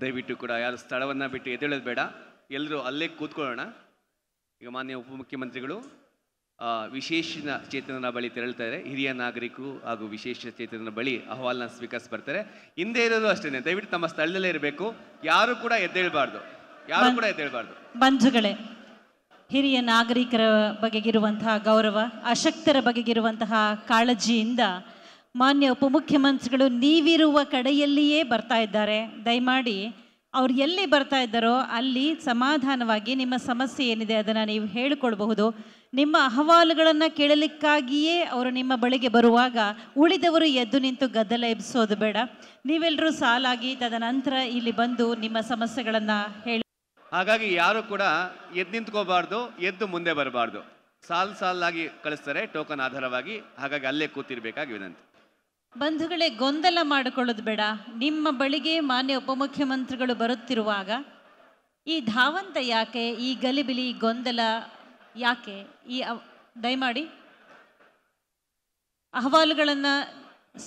ದಯವಿಟ್ಟು ಕೂಡ ಯಾರು ಸ್ಥಳವನ್ನು ಬಿಟ್ಟು ಎದ್ದೇಳೋದು ಬೇಡ, ಎಲ್ಲರೂ ಅಲ್ಲೇ ಕೂತ್ಕೊಳ್ಳೋಣ. ಈಗ ಮಾನ್ಯ ಉಪಮುಖ್ಯಮಂತ್ರಿಗಳು ವಿಶೇಷ ಚೇತನರ ಬಳಿ ತೆರಳ್ತಾರೆ. ಹಿರಿಯ ನಾಗರಿಕರು ಹಾಗೂ ವಿಶೇಷ ಚೇತನರ ಬಳಿ ಅಹವಾಲನ್ನ ಸ್ವೀಕರಿಸಿ ಬರ್ತಾರೆ. ಹಿಂದೆ ಇರೋದು ಅಷ್ಟೇ, ದಯವಿಟ್ಟು ತಮ್ಮ ಸ್ಥಳದಲ್ಲೇ ಇರಬೇಕು. ಯಾರು ಕೂಡ ಎದ್ದೇಳಬಾರ್ದು, ಯಾರು ಕೂಡ ಎದ್ದೇಳಬಾರ್ದು. ಬಂಧುಗಳೇ, ಹಿರಿಯ ನಾಗರಿಕರ ಬಗೆಗಿರುವಂತಹ ಗೌರವ, ಅಶಕ್ತರ ಬಗೆಗಿರುವಂತಹ ಕಾಳಜಿಯಿಂದ ಮಾನ್ಯ ಉಪಮುಖ್ಯಮಂತ್ರಿಗಳು ನೀವಿರುವ ಕಡೆಯಲ್ಲಿಯೇ ಬರ್ತಾ ಇದ್ದಾರೆ. ದಯಮಾಡಿ ಅವ್ರು ಎಲ್ಲಿ ಬರ್ತಾ ಇದ್ದಾರೋ ಅಲ್ಲಿ ಸಮಾಧಾನವಾಗಿ ನಿಮ್ಮ ಸಮಸ್ಯೆ ಏನಿದೆ ಅದನ್ನು ನೀವು ಹೇಳಿಕೊಳ್ಬಹುದು. ನಿಮ್ಮ ಅಹವಾಲುಗಳನ್ನು ಕೇಳಲಿಕ್ಕಾಗಿಯೇ ಅವರು ನಿಮ್ಮ ಬಳಿಗೆ ಬರುವಾಗ ಉಳಿದವರು ಎದ್ದು ನಿಂತು ಗದ್ದಲ ಎಬ್ಬಿಸೋದು ಬೇಡ. ನೀವೆಲ್ಲರೂ ಸಾಲಾಗಿ ತದನಂತರ ಇಲ್ಲಿ ಬಂದು ನಿಮ್ಮ ಸಮಸ್ಯೆಗಳನ್ನು ಹೇಳಿ. ಹಾಗಾಗಿ ಯಾರು ಕೂಡ ಎದ್ದು ನಿಂತ್ಕೋಬಾರ್ದು, ಎದ್ದು ಮುಂದೆ ಬರಬಾರ್ದು. ಸಾಲಾಗಿ ಕಳಿಸ್ತಾರೆ ಟೋಕನ್ ಆಧಾರವಾಗಿ. ಹಾಗಾಗಿ ಅಲ್ಲೇ ಕೂತಿರ್ಬೇಕಾಗಿ ವಿನಂತಿ. ಬಂಧುಗಳೇ, ಗೊಂದಲ ಮಾಡಿಕೊಳ್ಳೋದು ಬೇಡ. ನಿಮ್ಮ ಬಳಿಗೆ ಮಾನ್ಯ ಉಪಮುಖ್ಯಮಂತ್ರಿಗಳು ಬರುತ್ತಿರುವಾಗ ಈ ಧಾವಂತ ಯಾಕೆ, ಈ ಗಲಿಬಿಲಿ ಗೊಂದಲ ಯಾಕೆ? ದಯಮಾಡಿ ಅಹವಾಲುಗಳನ್ನು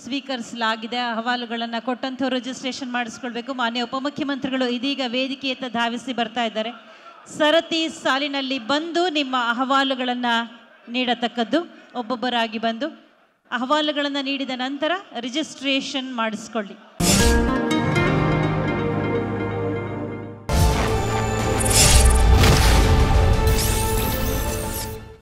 ಸ್ವೀಕರಿಸಲಾಗಿದೆ. ಅಹವಾಲುಗಳನ್ನು ಕೊಟ್ಟಂಥವ್ರು ರಿಜಿಸ್ಟ್ರೇಷನ್ ಮಾಡಿಸ್ಕೊಳ್ಬೇಕು. ಮಾನ್ಯ ಉಪಮುಖ್ಯಮಂತ್ರಿಗಳು ಇದೀಗ ವೇದಿಕೆಯತ್ತ ಧಾವಿಸಿ ಬರ್ತಾ ಇದ್ದಾರೆ. ಸರತಿ ಸಾಲಿನಲ್ಲಿ ಬಂದು ನಿಮ್ಮ ಅಹವಾಲುಗಳನ್ನು ನೀಡತಕ್ಕದ್ದು. ಒಬ್ಬೊಬ್ಬರಾಗಿ ಬಂದು ಅಹವಾಲುಗಳನ್ನು ನೀಡಿದ ನಂತರ ರಿಜಿಸ್ಟ್ರೇಷನ್ ಮಾಡಿಸ್ಕೊಳ್ಳಿ.